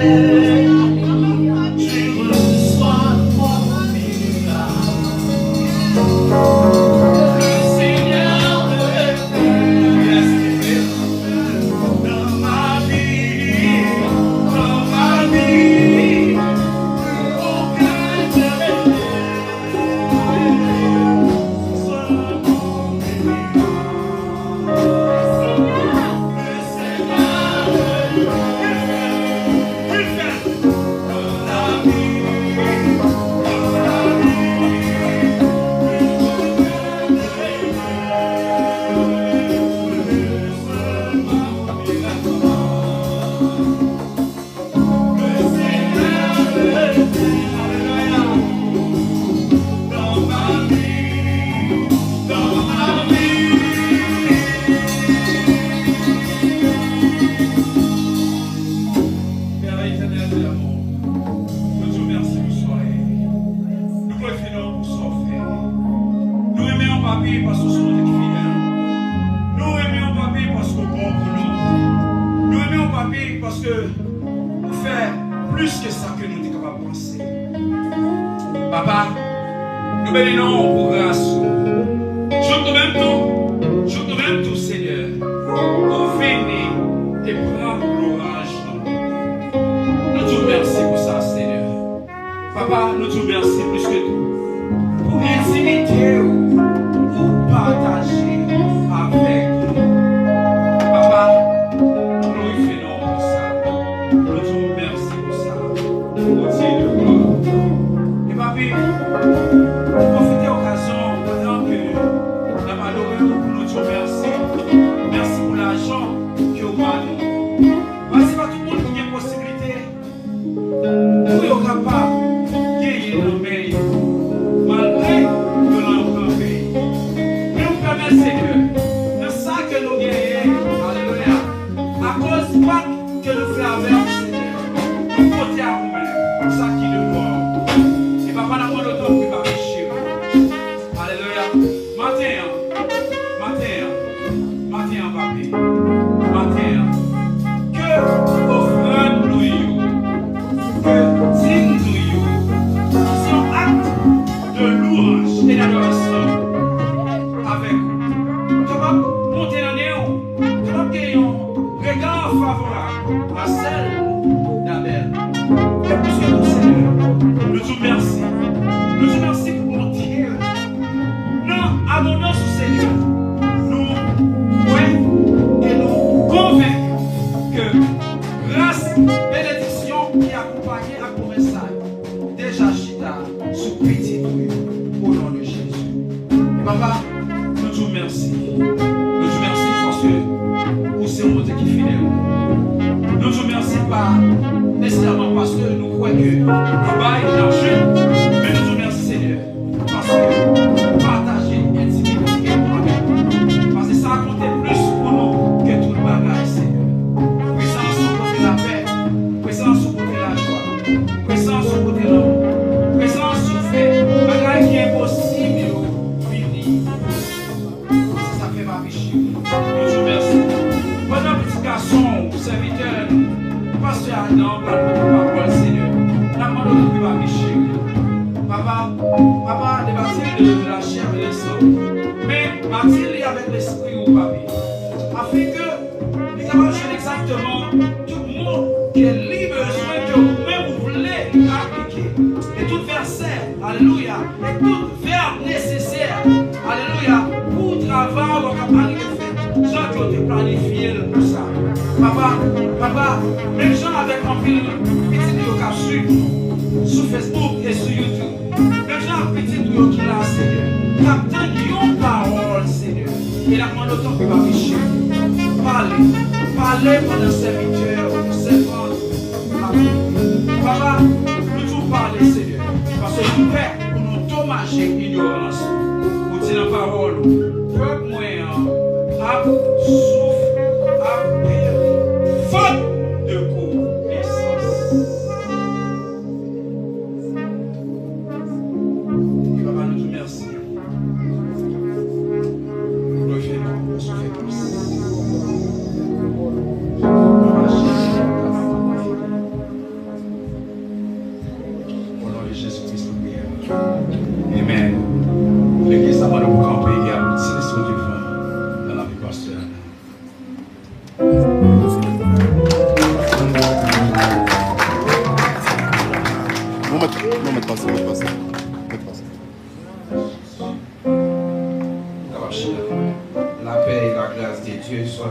Merci.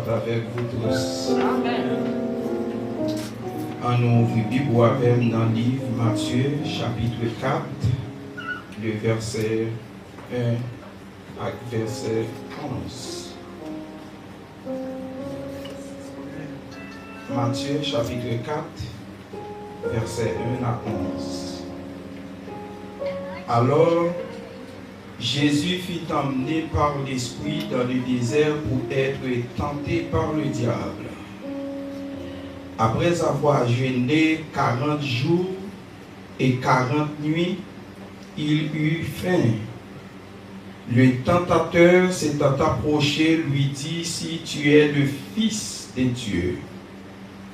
soit avec vous tous. Amen. En nous ouvrir Bible avec dans le livre Matthieu, chapitre 4, le verset 1 à verset 11. Matthieu, chapitre 4, verset 1 à 11. Alors, Jésus fut emmené par l'Esprit dans le désert pour être tenté par le diable. Après avoir jeûné 40 jours et 40 nuits, il eut faim. Le tentateur s'étant approché, lui dit, si tu es le Fils de Dieu,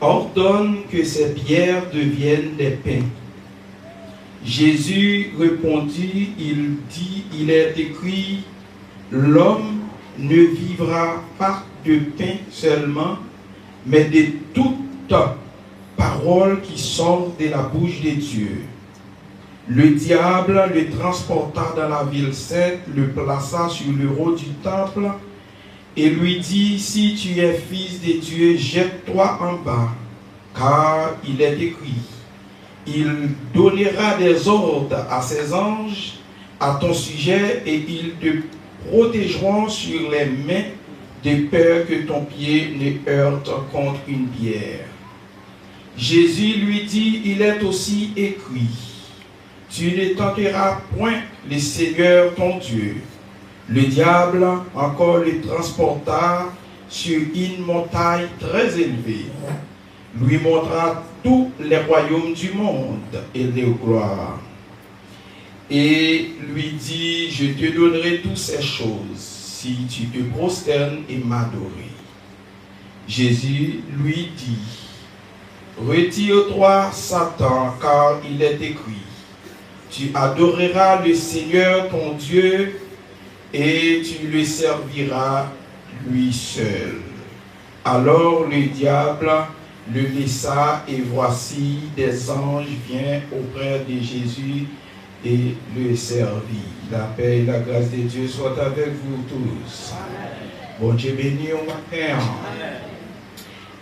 ordonne que ces pierres deviennent des pains. Jésus répondit, il est écrit, l'homme ne vivra pas de pain seulement, mais de toute parole qui sort de la bouche de Dieu. Le diable le transporta dans la ville sainte, le plaça sur le haut du temple et lui dit, si tu es fils de Dieu, jette-toi en bas, car il est écrit, il donnera des ordres à ses anges à ton sujet et ils te protégeront sur les mains de peur que ton pied ne heurte contre une pierre. Jésus lui dit, il est aussi écrit, tu ne tenteras point le Seigneur ton Dieu. Le diable encore le transporta sur une montagne très élevée, lui montra tous les royaumes du monde et leur gloire, et lui dit, je te donnerai toutes ces choses si tu te prosternes et m'adorer. Jésus lui dit, retire-toi, Satan, car il est écrit, tu adoreras le Seigneur ton Dieu et tu le serviras lui seul. Alors le diable le laissa et voici des anges vinrent auprès de Jésus et le servit. La paix et la grâce de Dieu soient avec vous tous. Bon Dieu béni au matin.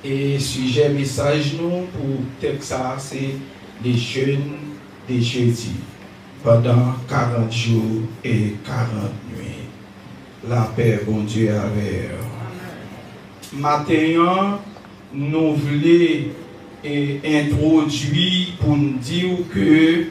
Et sujet message nous pour texte ça, c'est les jeûnes de jeudi pendant 40 jours et 40 nuits. La paix, bon Dieu, avec. Maintenant, nous voulons introduire pour nous dire que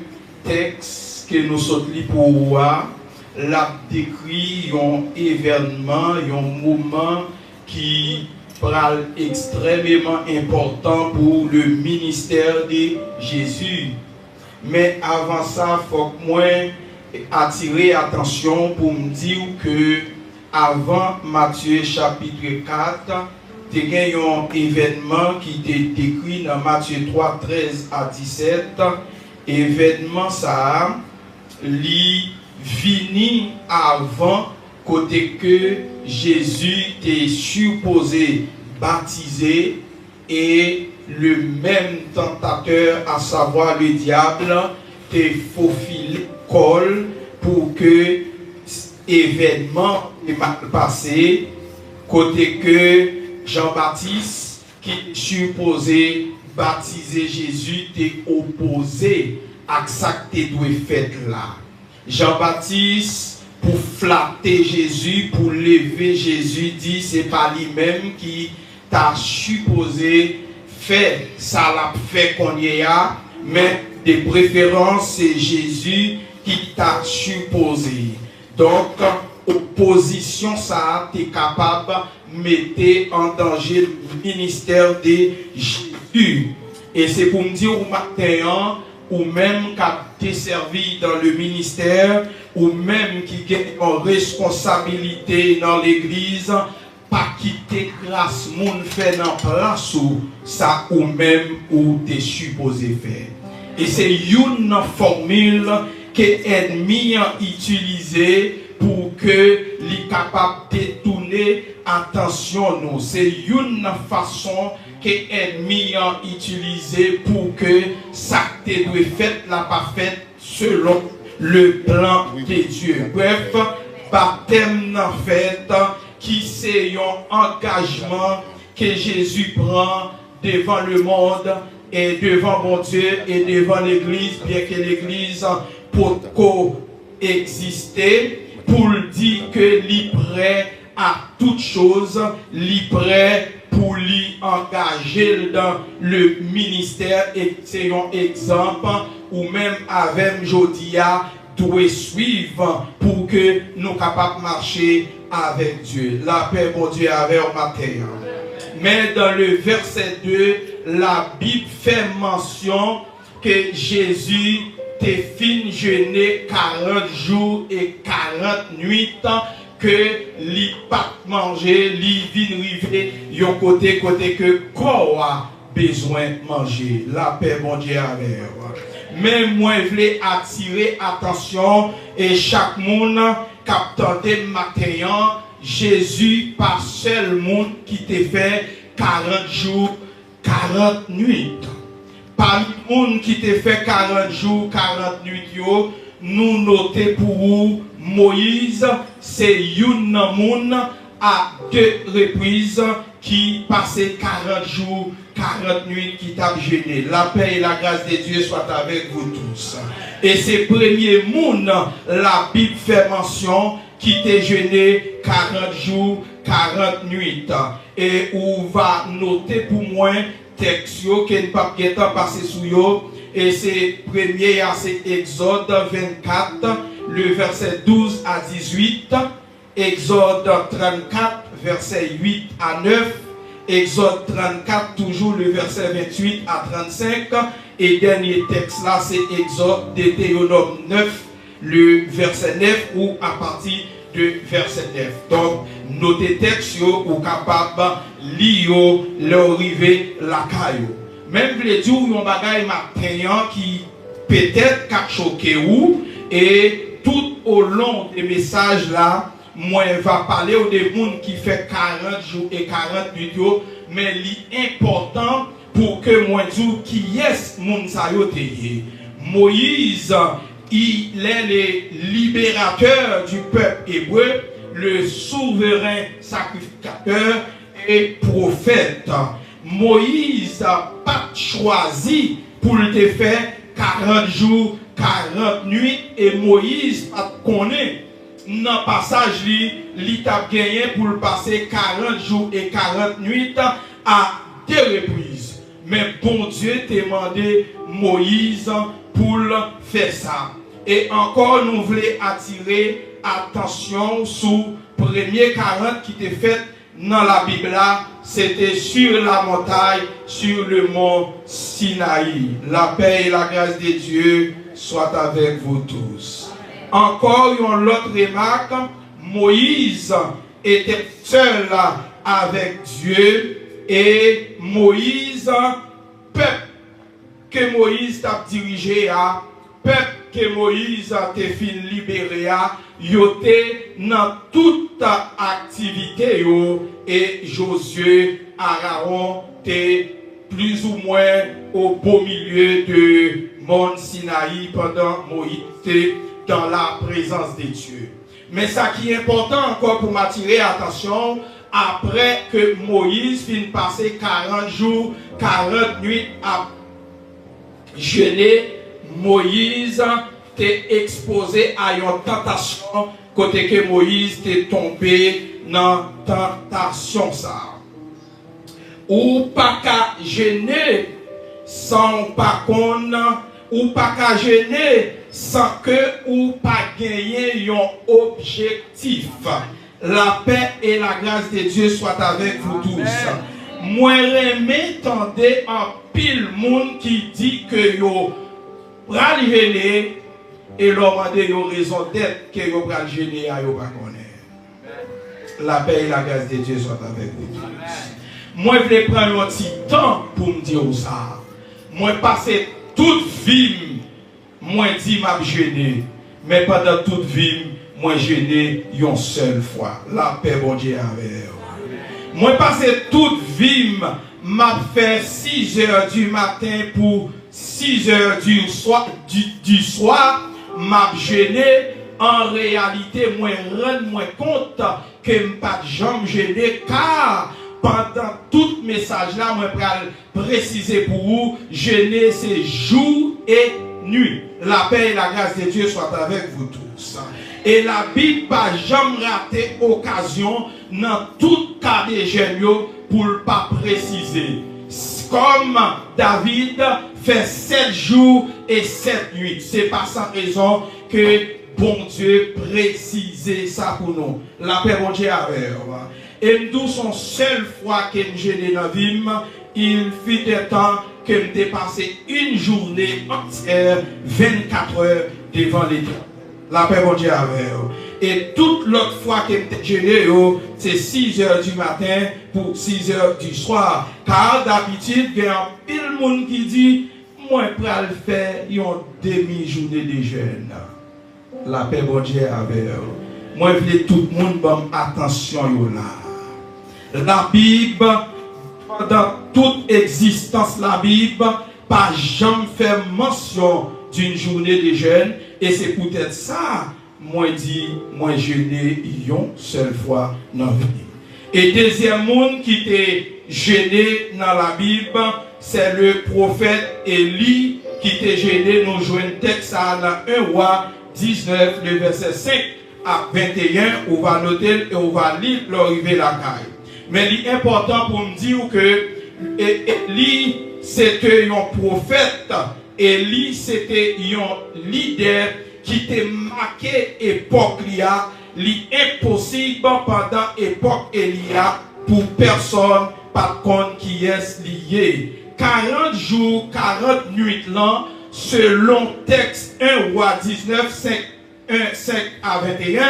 texte que nous sommes pour voir, l'a décrit un événement, un moment qui est extrêmement important pour le ministère de Jésus. Mais avant ça, il faut que moi attirer attention pour me dire que avant Matthieu chapitre 4, il y a un événement qui est décrit dans Matthieu 3, 13 à 17. Événement ça, li vini avant côté que Jésus était supposé baptiser et le même tentateur, à savoir le diable, te faufilé col pour que événement est passé côté que Jean-Baptiste qui supposé baptiser Jésus t'est opposé à ça que tu dois faire là. Jean-Baptiste pour flatter Jésus, pour lever Jésus, dit c'est pas lui-même qui t'a supposé faire ça l'a fait qu'on y a, mais de préférence c'est Jésus qui t'a supposé. Donc opposition ça t'es capable de mettre en danger le ministère de Jésus. Et c'est pour me dire au matin, ou même qui a servi dans le ministère, ou même qui a une responsabilité dans l'église, pas quitter grâce moun fait dans place ou ça ou même ou t'es supposé faire. Et c'est une formule que l'ennemi a utilisée pour que les capable de détourner attention nous. C'est une façon que l'ennemi a utilisé pour que ça te doit fait la pas fait selon le plan de Dieu. Bref, baptême en fait qui c'est un engagement que Jésus prend devant le monde et devant mon Dieu et devant l'église, bien que l'église pour coexister, pour dire que l'y prêt à toute chose, l'y prêt pour l'y engager dans le ministère, et c'est un exemple, ou même avec Jodia, doit suivre pour que nous capables de marcher avec Dieu. La paix, mon Dieu, avec au matin. Mais dans le verset 2, la Bible fait mention que Jésus t'es fin jeûner 40 jours et 40 nuits que li pas manger, li vin rive yon côté que corps a besoin de manger. La paix, mon Dieu, avec. Mais moi, je voulais attirer attention et chaque monde capté matin, Jésus pas seul monde qui te fait 40 jours, 40 nuits. Parmi les gens qui te fait 40 jours, 40 nuits, nous notons pour vous, Moïse, c'est une monde à 2 reprises qui passait 40 jours, 40 nuits qui t'a gêné. La paix et la grâce de Dieu soient avec vous tous. Et ces premiers mondes, la Bible fait mention qui t'a gêné 40 jours, 40 nuits. Et on va noter pour moi texte qui n'est pas passé sous yo. Et c'est premier, c'est Exode 24, le verset 12 à 18. Exode 34, verset 8 à 9. Exode 34, toujours le verset 28 à 35. Et dernier texte là, c'est Exode Deutéronome 9, le verset 9 ou à partir de verset 9. Donc, notez texte ou capable lire l'arrivée la caillou. Même les dire un bagay matin qui peut-être qu'a choqué ou et tout au long des messages là, moi va parler aux des gens qui fait 40 jours et 40 nuits, mais l'important pour que moi dise qui est moun sa yo te. Moïse, il est le libérateur du peuple hébreu, le souverain sacrificateur et prophète. Moïse n'a pas choisi pour te faire 40 jours, 40 nuits, et Moïse a connaît dans le passage, il a gagné pour le passer 40 jours et 40 nuits à 2 reprises. Mais bon Dieu t'a demandé Moïse pour faire ça. Et encore, nous voulons attirer attention sur le premier 40 qui était fait dans la Bible là, c'était sur la montagne, sur le mont Sinaï. La paix et la grâce de Dieu soient avec vous tous. Encore une autre remarque, Moïse était seul avec Dieu et Moïse, peuple que Moïse t'a dirigé à, peuple que Moïse a fait libérer à, yoté dans toute activité yo, et Josué, Aaron, t'es plus ou moins au beau milieu de Mont Sinaï pendant Moïse était dans la présence de Dieu. Mais ça qui est important encore pour m'attirer attention, après que Moïse finit passer 40 jours, 40 nuits à jeûner, Moïse t'est exposé à une tentation, côté que Moïse t'est tombé dans tentation ça. Ou pas qu'à jeûner sans pas qu'on, ou pas qu'à jeûner sans que ou pas gagner un objectif. La paix et la grâce de Dieu soient avec vous tous. Moi, j'aime tendez en pile monde qui dit que yo pral gêner et leur demander yo raison d'être que yo pral gêner à yo pas connaître. La paix et la grâce de Dieu soient avec vous tous. Moi, je vais prendre un petit temps pour me dire ça. Moi, passer toute vie, moi, dit m'a gêné, mais pendant toute vie, moi, gêné une seule fois. La paix, bon Dieu, avec vous. Moi, passer toute vie, m'a fait 6 heures du matin pour 6 heures du soir, m'a gêné en réalité, moi, rends-moi compte que je ne suis pas jamais gêné, car pendant tout message là, moi, je vais préciser pour vous, gêner c'est jour et nuit. La paix et la grâce de Dieu soient avec vous tous. Et la Bible n'a jamais raté occasion dans tout cas de gêne pour ne pas préciser. Comme David fait 7 jours et 7 nuits. C'est pas sans raison que bon Dieu précisait ça pour nous. La paix, bon Dieu, avec. Et nous, son seule fois que je gêné dans la vie, il fut des temps que je dépassé une journée entière, 24 heures devant l'État. La paix, bon Dieu, avec. Et toute l'autre fois que je gêné, c'est 6 heures du matin pour 6 heures du soir. Car d'habitude, il y a un pile monde qui dit, moi, je vais faire une demi-journée de jeûne. La paix, bon Dieu, avec. Moi, je veux tout le monde faire attention là. La Bible, pendant toute existence, la Bible, pas jamais fait mention d'une journée de jeûne. Et c'est peut-être ça, moi, dit, moi, jeûné une seule fois dans la vie. Et deuxième monde qui était gêné dans la Bible, c'est le prophète Élie qui était gêné. Nous jouons un texte dans 1 Roi 19, le verset 5 à 21. On va noter et on va lire l'arrivée la caille. Mais l'important pour me dire que Élie, c'était un prophète. Élie, c'était un leader qui était marqué époque là. L'impossible pendant l'époque Elia pour personne par contre qui est lié. 40 jours, 40 nuits là, selon texte 1 Roi 19, 5 à 21,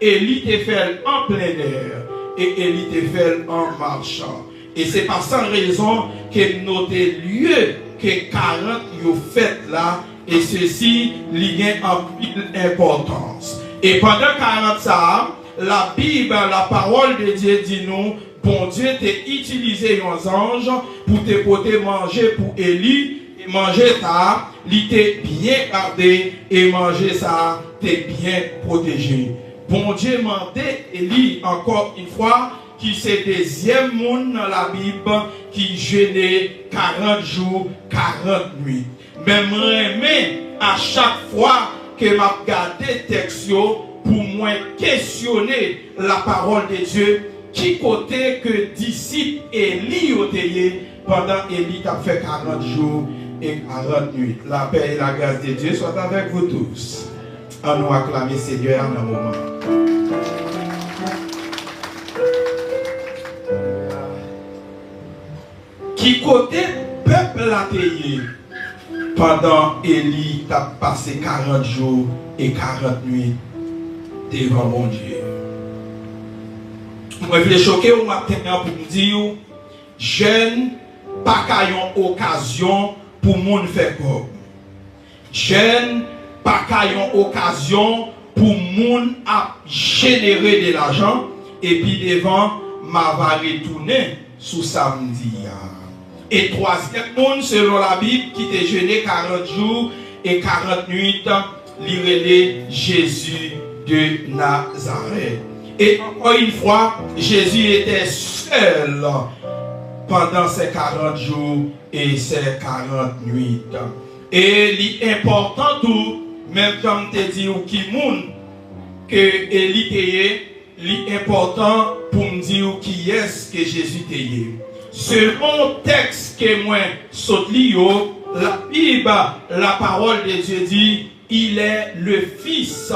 Élie te fait en plein air et Élie te fait en marchant. Et c'est pas sans raison que noté lieu que 40 yo fait là, et ceci lié en pile importance. Et pendant 40 ça, la Bible, la parole de Dieu dit nous, bon Dieu t'a utilisé un ange pour te porter manger pour Élie, et manger ça, il t'est bien gardé, et manger ça, t'es bien protégé. Bon Dieu m'a dit, Élie, encore une fois, qui c'est deuxième monde dans la Bible qui jeûnait 40 jours, 40 nuits. Même à chaque fois que m'a regardé texte pour moi questionner la parole de Dieu, qui côté que disciple Élie otayé pendant Élie a fait 40 jours et 40 nuits. La paix et la grâce de Dieu soient avec vous tous. On nous acclamer Seigneur dans un moment. Qui côté peuple a payé pendant Élie a passé 40 jours et 40 nuits devant mon Dieu. Moi je vais choquer au matin pour me dire jeune pas qu'ayons occasion pour moun faire comme. Jeune pas qu'ayons occasion pour moun à générer de l'argent et puis devant m'a va retourner sous samedi. Et troisième monde, selon la Bible, qui était jeûné 40 jours et 40 nuits, l'irélé Jésus de Nazareth. Et encore une fois, Jésus était seul pendant ces 40 jours et ces 40 nuits. Et l'important tout, même comme tu dis, ou qui monde, que Élie l'important pour me dire qui est-ce que Jésus était. Selon le texte que moi saute la Bible, la parole de Dieu dit, il est le Fils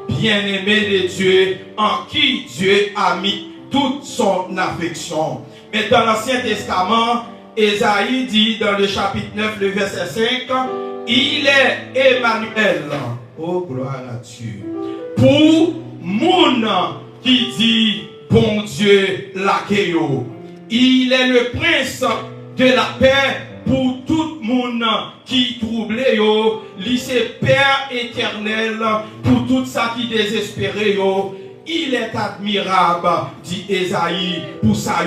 bien-aimé de Dieu, en qui Dieu a mis toute son affection. Mais dans l'Ancien Testament, Ésaïe dit dans le chapitre 9, le verset 5, il est Emmanuel. Oh, gloire à Dieu. Pour moun qui dit, bon Dieu, l'accueille. Il est le prince de la paix pour tout le monde qui trouble, il est Père éternel pour tout ça qui désespéré. Il est admirable, dit Ésaïe, pour ça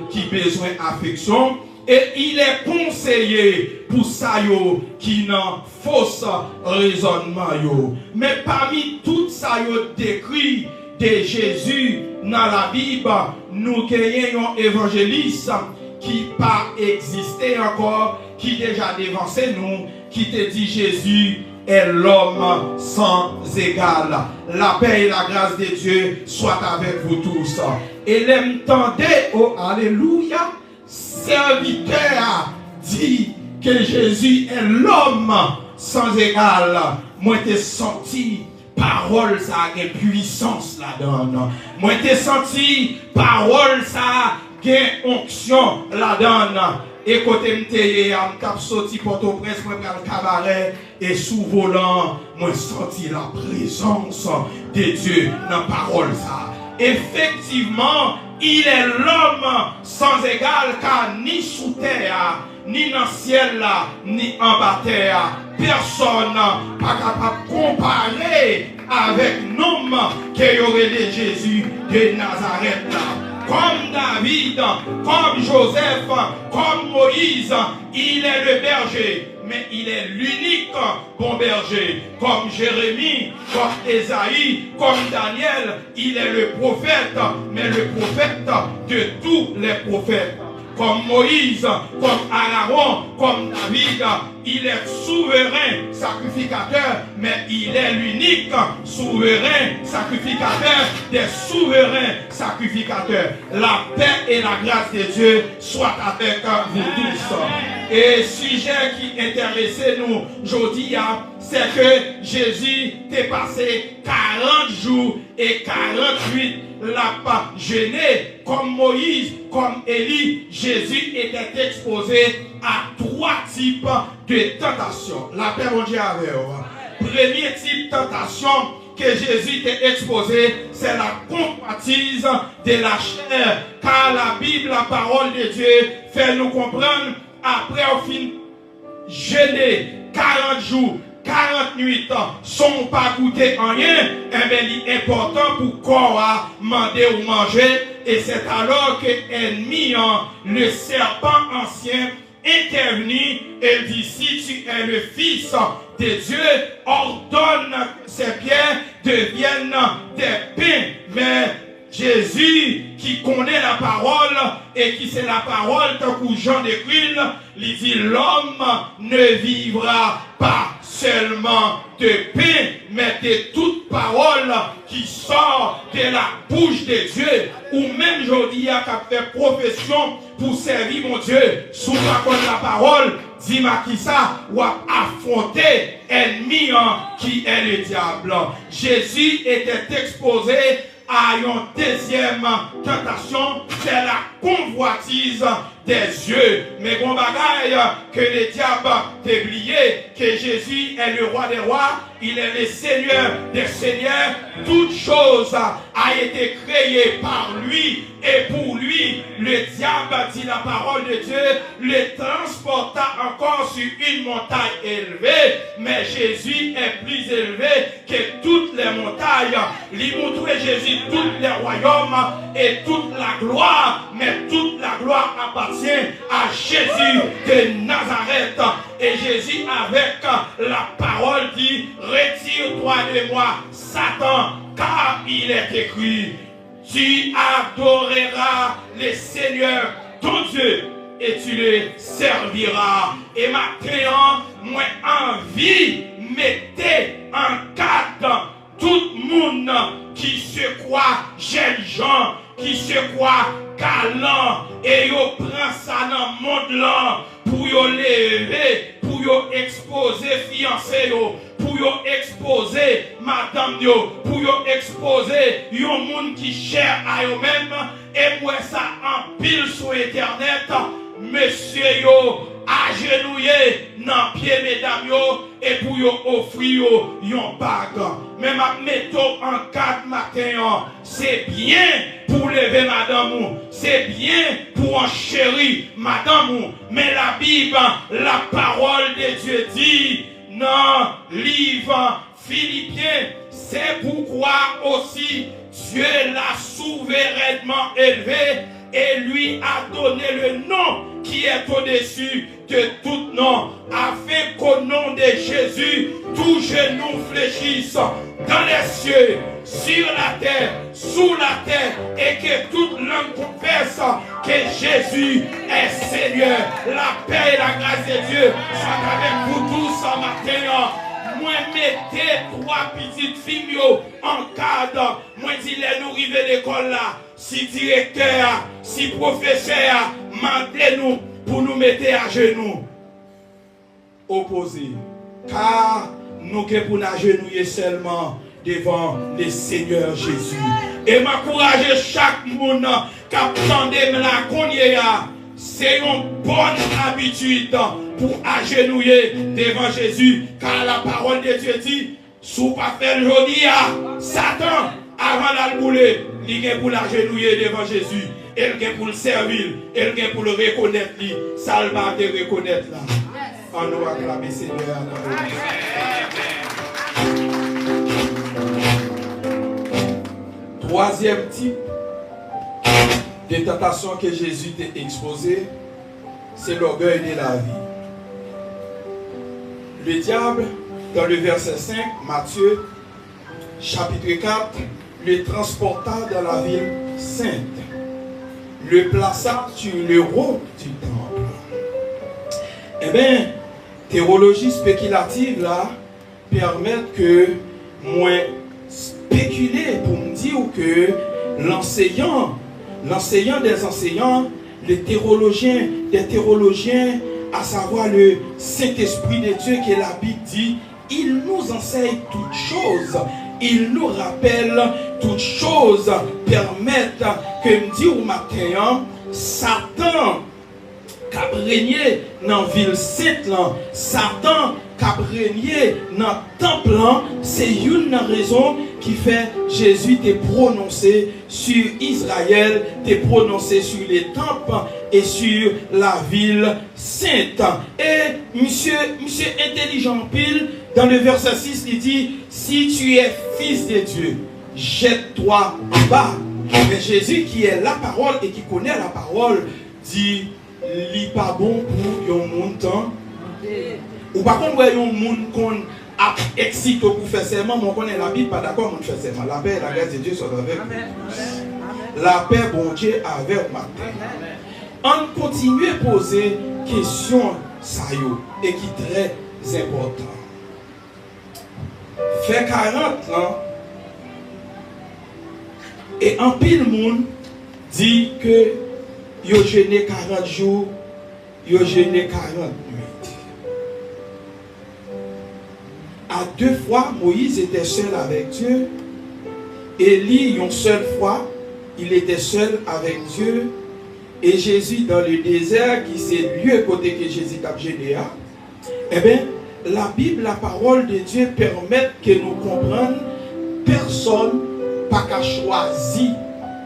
qui besoin d'affection. Et il est conseillé pour ça yo qui n'en fausse raisonnement yo. Mais parmi tout ça yo décrit de Jésus dans la Bible, nous gagnons un évangéliste qui pas existé encore, qui déjà dévancé nous, qui te dit Jésus est l'homme sans égal. La paix et la grâce de Dieu soient avec vous tous. Et l'entendez, oh alléluia, serviteur dit que Jésus est l'homme sans égal. Moi t'ai senti parole ça a une puissance là-dedans. Moi t'ai senti parole ça a une onction là-dedans. Et côté m'teye am cap sorti Port-au-Prince moi pral cabaret et sous volant moi senti la présence de Dieu dans parole ça. Effectivement, il est l'homme sans égal car ni sous terre, ni dans le ciel là, ni en bas terre, personne pas capable de comparer avec l'homme qui aurait de Jésus de Nazareth là. Comme David, comme Joseph, comme Moïse, il est le berger, mais il est l'unique bon berger. Comme Jérémie, comme Ésaïe, comme Daniel, il est le prophète, mais le prophète de tous les prophètes. Comme Moïse, comme Aaron, comme David, il est souverain sacrificateur, mais il est l'unique souverain sacrificateur des souverains sacrificateurs. La paix et la grâce de Dieu soient avec vous tous. Et sujet qui intéressait nous aujourd'hui, c'est que Jésus t'est passé 40 jours et 48 l'a pas gêné. Comme Moïse, comme Élie, Jésus était exposé à 3 types de tentations. La paix mon Dieu avec vous. Premier type de tentation que Jésus était exposé, c'est la convoitise de la chair. Car la Bible, la parole de Dieu, fait nous comprendre, après au fin gêné 40 jours, 48 ans, sans pas goûter en rien, il est important pour corps manger ou manger. Et c'est alors que l'ennemi, le serpent ancien, intervenu et dit, si tu es le Fils de Dieu, ordonne que ces pierres deviennent des pains. Mais Jésus, qui connaît la parole et qui c'est la parole, tant que Jean décrit, il dit, l'homme ne vivra pas seulement de pain, mais de toute parole qui sort de la bouche de Dieu, ou même aujourd'hui, a fait profession pour servir mon Dieu, sous la parole, dis-moi qui ça, ou affronter ennemi qui est le diable. Jésus était exposé à une deuxième tentation, c'est la convoitise des yeux. Mais bon bagaille que le diable t'a oublié, que Jésus est le roi des rois, il est le Seigneur des seigneurs. Toute chose a été créée par lui et pour lui. Le diable, dit la parole de Dieu, le transporta encore sur une montagne élevée. Mais Jésus est plus élevé que toutes les montagnes. Il montre Jésus tous les royaumes et toute la gloire. Mais toute la gloire appartient à Jésus de Nazareth. Et Jésus, avec la parole, dit, retire-toi de moi, Satan, car il est écrit, tu adoreras le Seigneur, ton Dieu, et tu le serviras. Et maintenant, moi, envie, mettez en cadre tout le monde qui se croit jeunes gens, qui se croit galant, et yo prend ça dans le monde là, pour yo lever, pour yo exposer fiancé yo, pour yo exposer madame yo, pour yo exposer yon monde qui cher à yo même, et moi ça en pile sur internet, monsieur yo, agenouillé dans pied mesdames yo, et pour yo offrir yo yon bague. Mais ma méthode en 4 matin, c'est bien pour lever madame, c'est bien pour en chérir madame, mais la Bible, la parole de Dieu dit, dans livre Philippiens, c'est pourquoi aussi Dieu l'a souverainement élevé et lui a donné le nom qui est au-dessus de tout nom, afin qu'au nom de Jésus, tout genou fléchisse dans les cieux, sur la terre, sous la terre, et que toute langue confesse que Jésus est Seigneur. La paix et la grâce de Dieu soient avec vous tous ce matin. Moi, mettez 3 petites filles en cadre. Moi, dis-les nous arriver à l'école là. Si directeur, si professeur, mandez-nous pour nous mettre à genoux. Opposés. Car nous que pour nous agenouiller seulement devant le Seigneur Jésus. Et m'encourager chaque monde qui attendait la cognéa. C'est une bonne habitude pour agenouiller devant Jésus. Car la parole de Dieu dit, si vous ne pas faire aujourd'hui, Satan, avant d'aller bouler, il est pour l'agenouiller devant Jésus. Il est pour le servir. Il est pour le reconnaître. Ça va te reconnaître là. On nous acclame Seigneur. Troisième type de tentation que Jésus t'a exposé, c'est l'orgueil de la vie. Le diable, dans le verset 5, Matthieu, chapitre 4, le transporta dans la ville sainte, le plaça sur le haut du temple. Eh bien, théologie spéculative là, permettent que moi spéculer pour me dire que l'enseignant des enseignants, les théologiens des théologiens, à savoir le Saint-Esprit de Dieu que la Bible dit, il nous enseigne toutes choses, il nous rappelle toutes choses, permettent que me dit au matin, Satan qui a régné dans la ville sainte, Satan qui a régné dans le temple, c'est une raison qui fait Jésus t'est prononcé sur Israël, t'est prononcé sur les temples et sur la ville sainte. Et monsieur intelligent pile, dans le verset 6, il dit, si tu es fils de Dieu, jette-toi en bas. Mais Jésus qui est la parole et qui connaît la parole, dit, li pas bon pour yon monde temps. Ou par contre, yon monde qu'on a excité pour faire serment, on connaît la Bible, pas d'accord, on fait serment. La paix et la grâce de Dieu sont avec vous. La paix, bon Dieu, avec ma paix. On continue à poser questions et qui est très important. Fait 40 ans, et en pile monde dit que yo jeûné 40 jours, yo jeûné 40 nuits. À 2 fois, Moïse était seul avec Dieu. Élie, une seule fois, il était seul avec Dieu. Et Jésus dans le désert, qui c'est lieu côté que Jésus a jeûné. Eh bien, la Bible, la parole de Dieu permet que nous comprenions personne pas qu'à choisir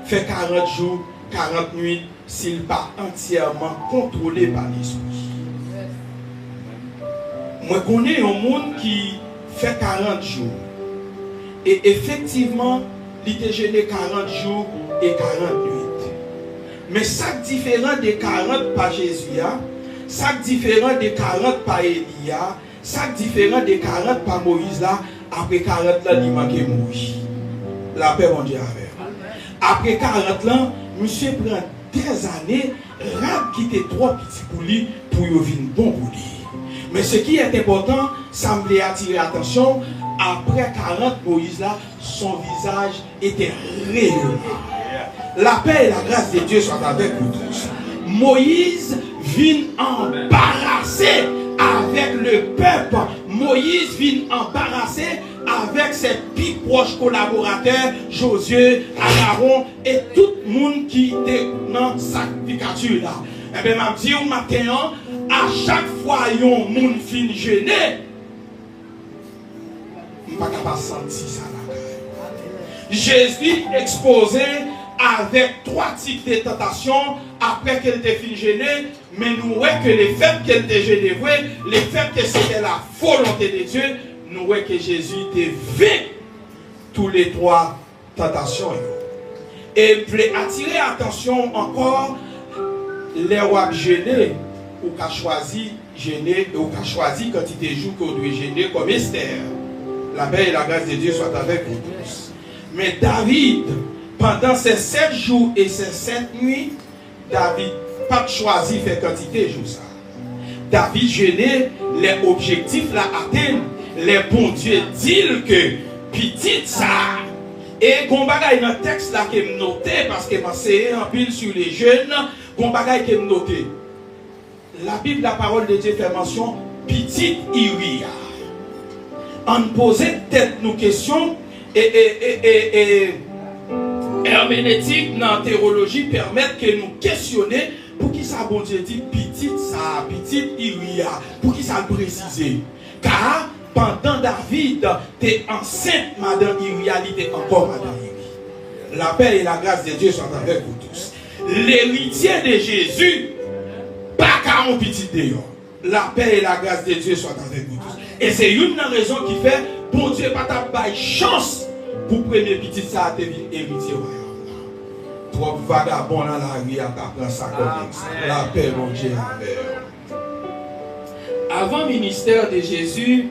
faire 40 jours, 40 nuits, s'il n'est pas entièrement contrôlé par l'esprit. Moi, je connais un monde qui fait 40 jours. Et effectivement, il était jeûné 40 jours et 40 nuits. Mais ça différent des 40 par Jésus, ça différent des 40 par Élia, ça différent des 40 par Moïse là, après 40 là, il manquait mourir. La paix, mon Dieu, avec. Après 40 ans, monsieur prend des années, rap qui était trop petit pour lui, pour y venir bon pour lui. Mais ce qui est important, ça me fait attirer l'attention, après 40 Moïse là, son visage était rayonné. La paix et la grâce de Dieu soient avec nous tous. Moïse vient embarrasser avec le peuple. Moïse vient embarrasser avec ses plus proches collaborateurs, Josué, Aaron et tout le monde qui était dans sa sacrificature là. Et bien, je dis au matin, à chaque fois que yon monde fin jeûner, je ne peux pas sentir ça là. Jésus exposé avec 3 types de tentations après qu'elle était fin jeûner, mais nous voyons que les faits qu'elle était jeûné, les faits que c'était la volonté de Dieu, nous voyons que Jésus était vaincu tous les 3 tentations. Et je voulais attirer attention encore, les rois gênés, ou qu'a choisi gêner, ou qu'a choisi quantité de jours qu'on doit gêner comme Esther. La paix et la grâce de Dieu soient avec vous tous. Mais David, pendant ces 7 jours et ces 7 nuits, David pas choisi faire quantité de jours ça. David gêné, les objectifs là atteignent, les bons dieux disent que petit ça. Et qu'on bagaille dans le texte là qui est noté, parce que c'est en pile sur les jeunes, qu'on bagaille qui est noté. La Bible, la parole de Dieu fait mention, petite Iria. On posait peut-être nos questions et herméneutique dans la théologie permettent que nous questionner pour qui ça bon Dieu dit petite Iria, pour qui ça le préciser. Car pendant David, t'es enceinte, Madame Iria, t'es encore Madame Iria. La paix et la grâce de Dieu sont avec vous tous. L'héritier de Jésus, pas qu'à mon petit dehors. La paix et la grâce de Dieu sont avec vous tous. Et c'est une raison qui fait, bon Dieu, pas ta baille chance pour premier petit ça devenir héritier royal. Trop vagabond dans la vie à t'apprendre ça comme ça. La paix, bon Dieu, avec. Avant le ministère de Jésus,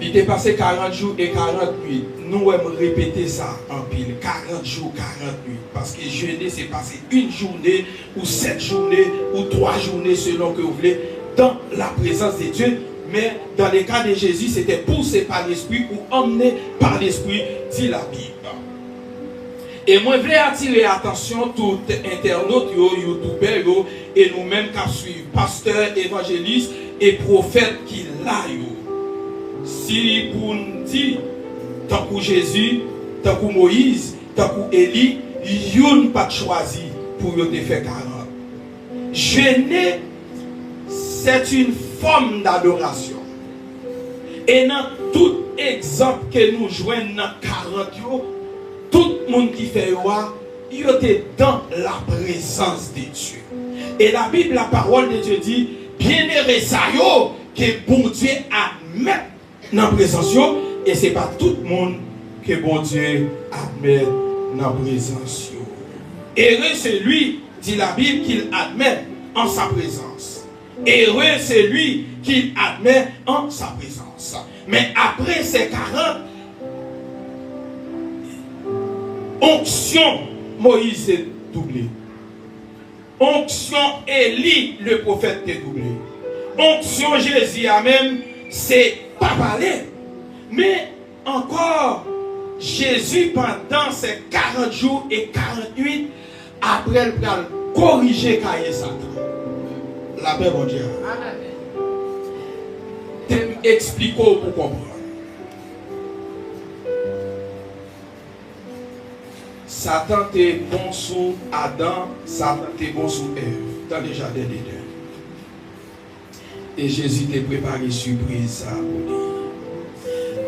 il était passé 40 jours et 40 nuits. Nous aimons répéter ça en pile. 40 jours, 40 nuits. Parce que jeûner, c'est passer une journée, ou 7 journées, ou 3 journées, selon que vous voulez, dans la présence de Dieu. Mais dans le cas de Jésus, c'était poussé par l'Esprit ou emmené par l'Esprit, dit la Bible. Et moi, je voulais attirer l'attention tout internautes, youtubeurs, et nous-mêmes qui suivons, pasteurs, évangélistes et prophètes qui là. Si pour nous dire, tant que Jésus, tant que Moïse, tant que Élie, ils n'ont pas choisi pour te faire 40. Jeûner, c'est une forme d'adoration. Et dans tout exemple que nous jouons dans 40, tout le monde qui fait il était dans la présence de Dieu. Et la Bible, la parole de Dieu dit, bien-aimé ça que bon Dieu admet dans la présence, et ce n'est pas tout le monde que bon Dieu admet dans la présence. Heureux c'est lui, dit la Bible, qu'il admet en sa présence. Heureux c'est lui qu'il admet en sa présence. Mais après ces 40, onction, Moïse est doublé. Onction, Élie, le prophète, est doublé. Onction, Jésus a même, c'est pas parler. Mais encore, Jésus, pendant ces 40 jours et 48, après, il va corriger Caïe Satan. La paix, mon Dieu. Expliquez pour comprendre. Satan était bon sous Adam, Satan était bon sous Ève, dans le jardin d'Éden. Et Jésus t'a préparé surprise ça pour lui.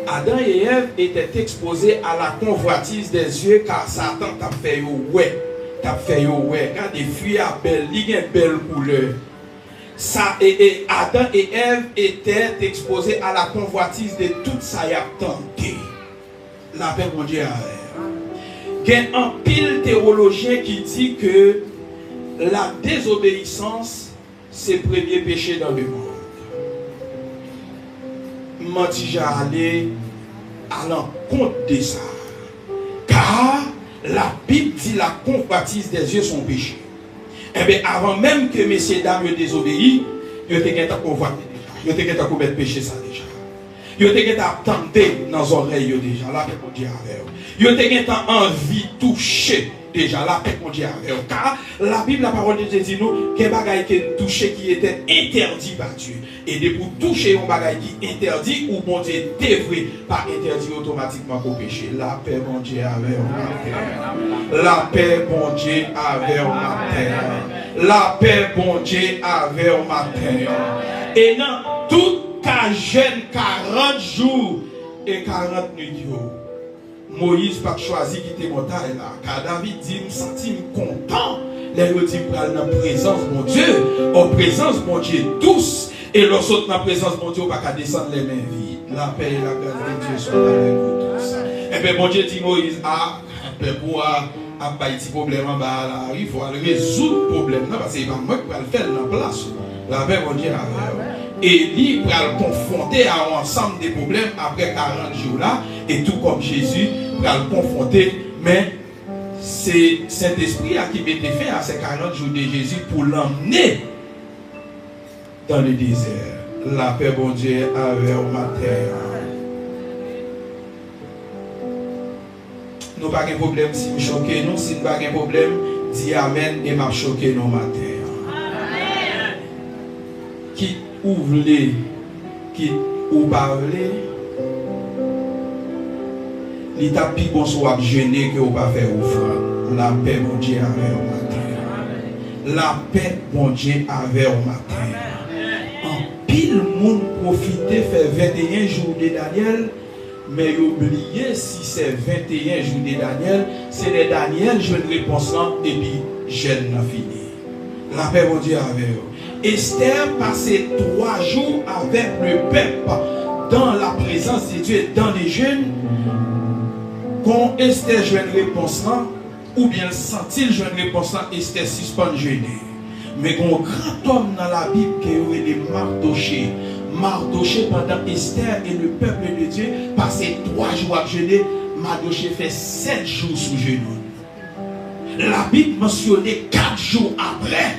Adam et Ève étaient exposés à la convoitise des yeux car Satan t'a fait ouais. T'a fait ouais. Quand des fruits à belle, il y a une belle couleur. Ça, et Adam et Ève étaient exposés à la convoitise de tout ça y a tenté. La paix mon Dieu il y a un pile théologien qui dit que la désobéissance c'est le premier péché dans le monde. Mentija aller à l'encontre de ça. Car la Bible dit la convoitise des yeux sont péché. Eh bien, avant même que messieurs dames désobéissent, ils ont convoité déjà. Ils ont commettre péché ça déjà. Ils ont tenté dans les oreilles déjà. La paix mon Dieu avec eux. Ils ont envie de toucher déjà. La paix mon Dieu avec eux. Car la Bible, la parole de Dieu dit nous qu'il y a des bagailles qui touché qui était interdit par Dieu. Et de pour toucher un bagaille qui interdit ou bon Dieu devrait pas interdire automatiquement pour pécher. La paix mon Dieu avec eux. La paix bon Dieu avec eux. La paix bon Dieu avec eux matin. Et dans tout cas jeune 40 jours et 40 nuits. Moïse pas choisi quitter montagne là. Car David dit, me sentis content. Les gens disent, dans la présence mon Dieu. En présence mon Dieu douce. Et lorsque dans la présence mon Dieu, on ne va pas descendre les mains vides. La paix et la grâce de Dieu sont avec vous tous. Et bien mon Dieu dit Moïse, ah, peuple a pas de problème en bas là, il faut aller résoudre le problème parce que va moi pour le faire dans place. La paix bon Dieu avec. Et lui pour le confronter à un ensemble de problèmes après 40 jours là et tout comme Jésus pour le confronter mais c'est Saint-Esprit qui mettait fin à ces 40 jours de Jésus pour l'emmener dans le désert. La paix bon Dieu avec au matin. Nous pas de problème si nous choquons, nous si nous pas de problème, dis amen et m'a choqué nos matin. Amen. Qui ouvre les, qui ou parler, l'état plus bon soit gêné que ou pas faire offrande. La paix bon Dieu avec au matin. La paix bon Dieu avec au matin. En pile monde profiter faire 21 jours de Daniel. Mais oubliez si c'est 21 jours de Daniel, c'est les Daniel, je ne réponse là, et puis je n'ai fini. La paix mon Dieu avec eux. Esther passait 3 jours avec le peuple dans la présence de Dieu, dans les jeûnes. Quand Esther je ne réponse là, ou bien sent-il je ne réponse là, Esther suspend jeûner. Mais un grand homme dans la Bible qui est Mardoché. Mardoché pendant Esther et le peuple de Dieu passait 3 jours à jeûner. Mardoché fait 7 jours sous genou. La Bible mentionnait 4 jours après.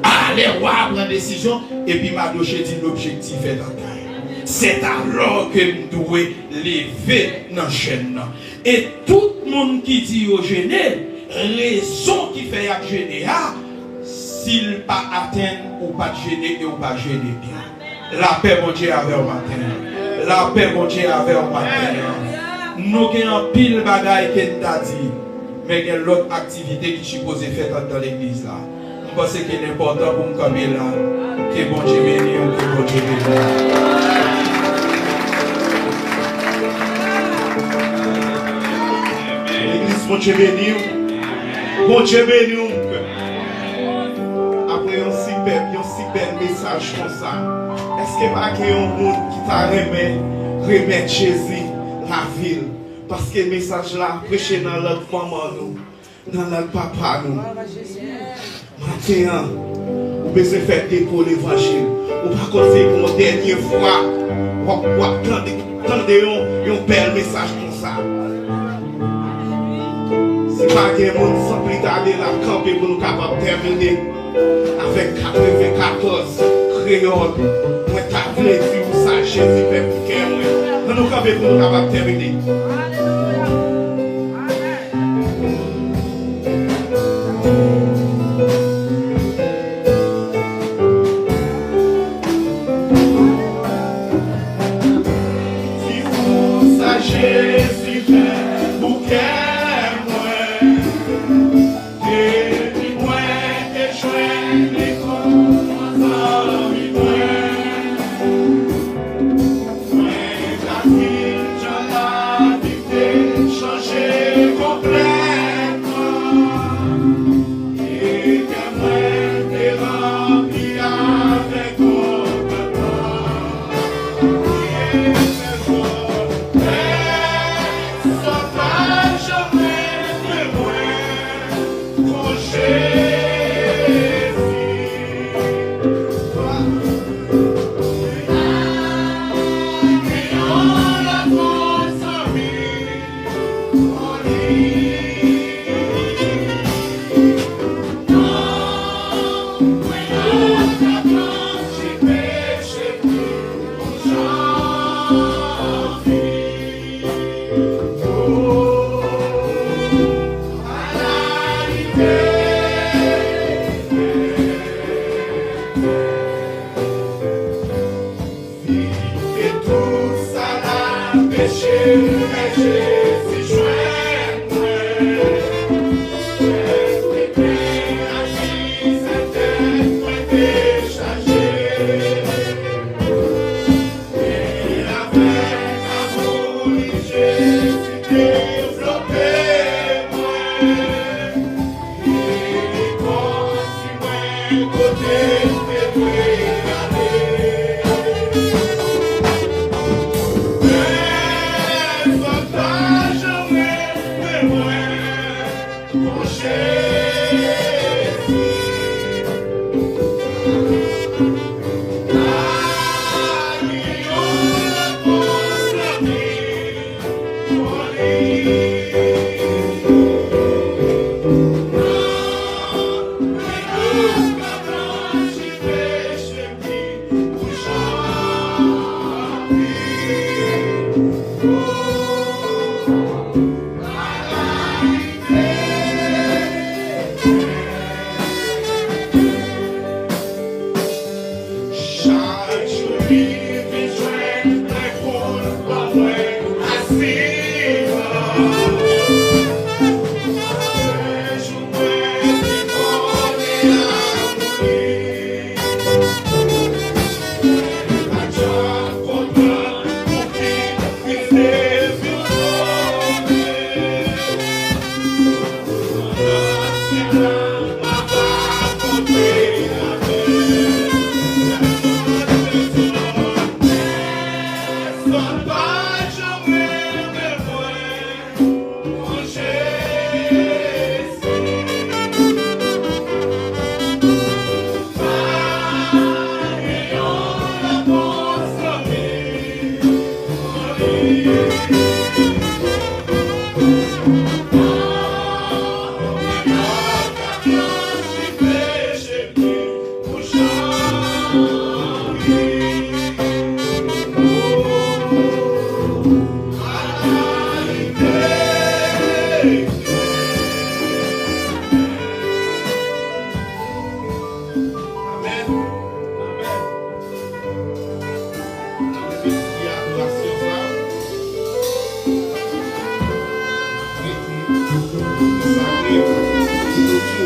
Allez voir la décision. Et puis Mardoché dit l'objectif est atteint. C'est alors que nous devons lever dans la chaîne. Et tout le monde qui dit au jeûner, raison qui fait à jeûner, s'il pas atteint ou pas jeûner et ou pas jeûner bien. La paix mon Dieu avec au matin. La paix mon Dieu avec au matin. Nous avons pile bagaille que nous avons dit. Mais il y a l'autre activité qui suppose faire dans l'église là. Je pense qu'il est important pour nous camper là. Que bon Dieu bénisse, que bon Dieu bénisse. L'église, bon Dieu bénisse. Bon Dieu bénisse. Après un si bel message comme ça, est-ce que pas qu'il y a un monde qui t'a remettre Jésus la ville? Parce que le message là, prêché dans notre maman nous, dans notre papa nous. Maintenant, vous besoin faire dépôt l'évangile. Ou pas qu'on fait pour une dernière fois, ou attendre un bel message comme ça. C'est pas qu'il y a un monde sans plus tarder la camper pour nous capables de terminer. Avec 94 créoles, moi t'as voulu dire ça, Jésus fait pour que moi. Nous capables de terminer. Si vous ça Jésus fait pour que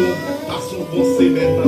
nous. Passons bon semaine